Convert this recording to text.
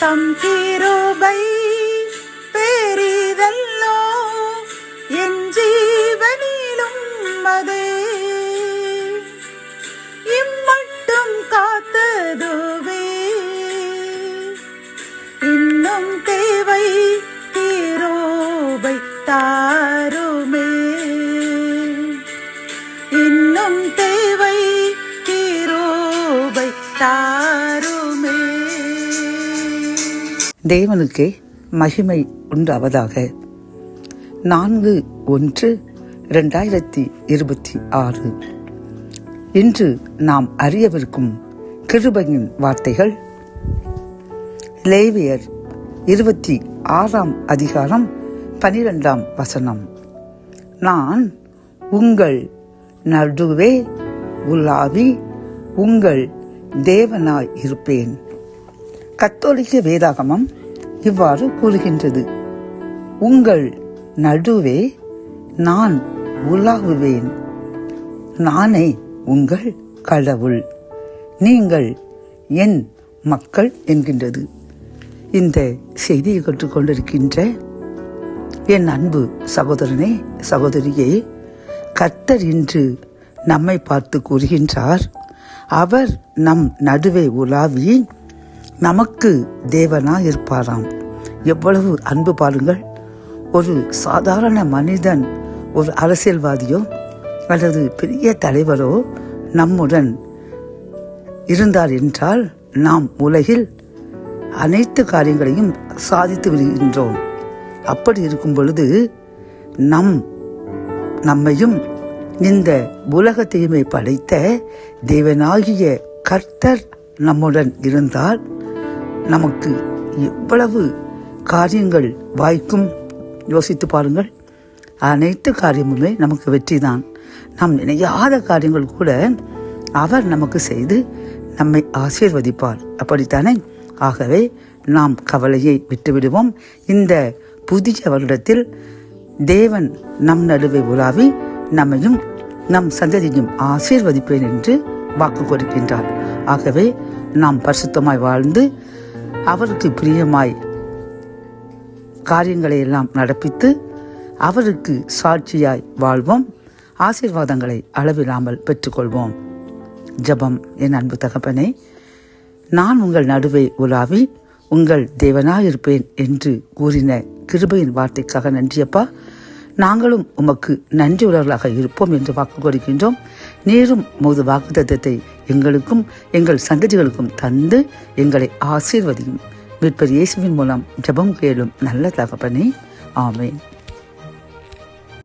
தம் கிருபை பெரிதல்லோ என் ஜீவனிலும் அதே இம்மட்டும் காத்ததுவே இன்னும் தேவை கிருபை தாருமே இன்னும் தேவை கிருபை தாருமே. தேவனுக்கே மகிமை உண்டாவதாக. 4/1/2026 இன்று நாம் அறியவிருக்கும் கிருபையின் வார்த்தைகள் லேவியர் 26ஆம் அதிகாரம் 12ஆம் வசனம். நான் உங்கள் நடுவே உலாவி உங்கள் தேவனாய் இருப்பேன். கத்தோலிக்க வேதாகமம் இவ்வாறு கூறுகின்றது, உங்கள் நடுவே நான் உலாவுவேன், நானே உங்கள் கடவுள், நீங்கள் என் மக்கள் என்கின்றது. இந்த செய்தியை கற்றுக்கொண்டிருக்கின்ற என் அன்பு சகோதரனே சகோதரியே, கர்த்தர் இன்று நம்மை பார்த்து கூறுகின்றார், அவர் நம் நடுவே உலாவி நமக்கு தேவனாய் இருப்பாராம். எவ்வளவு அன்பு பாருங்கள். ஒரு சாதாரண மனிதன், ஒரு அரசியல்வாதியோ அல்லது பெரிய தலைவரோ நம்முடன் இருந்தார் என்றால் நாம் உலகில் அனைத்து காரியங்களையும் சாதித்து விடுகின்றோம். அப்படி இருக்கும் பொழுது நம்மையும் இந்த உலகத்தையுமே படைத்த தேவனாகிய கர்த்தர் நம்முடன் இருந்தால் நமக்கு எவ்வளவு காரியங்கள் வாய்க்கும் யோசித்து பாருங்கள். அனைத்து காரியமுமே நமக்கு வெற்றிதான். நாம் நினையாத காரியங்கள் கூட அவர் நமக்கு செய்து நம்மை ஆசீர்வதிப்பார். அப்படித்தானே? ஆகவே நாம் கவலையை விட்டுவிடுவோம். இந்த புதிய வருடத்தில் தேவன் நம் நடுவே உலாவி நம்மையும் நம் சந்ததியும் ஆசீர்வதிப்பேன் என்று வாக்கு கொடுக்கின்றார். ஆகவே நாம் பரிசுத்தமாய் வாழ்ந்து அவருக்கு பிரியமாய் காரியங்களை எல்லாம் நடப்பித்து அவருக்கு சாட்சியாய் வாழ்வோம். ஆசீர்வாதங்களை அளவில்லாமல் பெற்றுக்கொள்வோம். ஜெபம். என் அன்பு தகப்பனே, நான் உங்கள் நடுவே உலாவி உங்கள் தேவனாயிருப்பேன் என்று கூறின கிருபையின் வார்த்தைக்காக நன்றியப்பா. நாங்களும் உமக்கு நன்றி உணர்வர்களாக இருப்போம் என்று வாக்கு கொடுக்கின்றோம். நீரும் உமது வாக்குத்தத்தத்தை எங்களுக்கும் எங்கள் சந்ததிகளுக்கும் தந்து எங்களை ஆசீர்வதியும். மீட்பர் இயேசுவின் மூலம் ஜெபம் கேளும் நல்ல தகப்பனே. ஆமென்.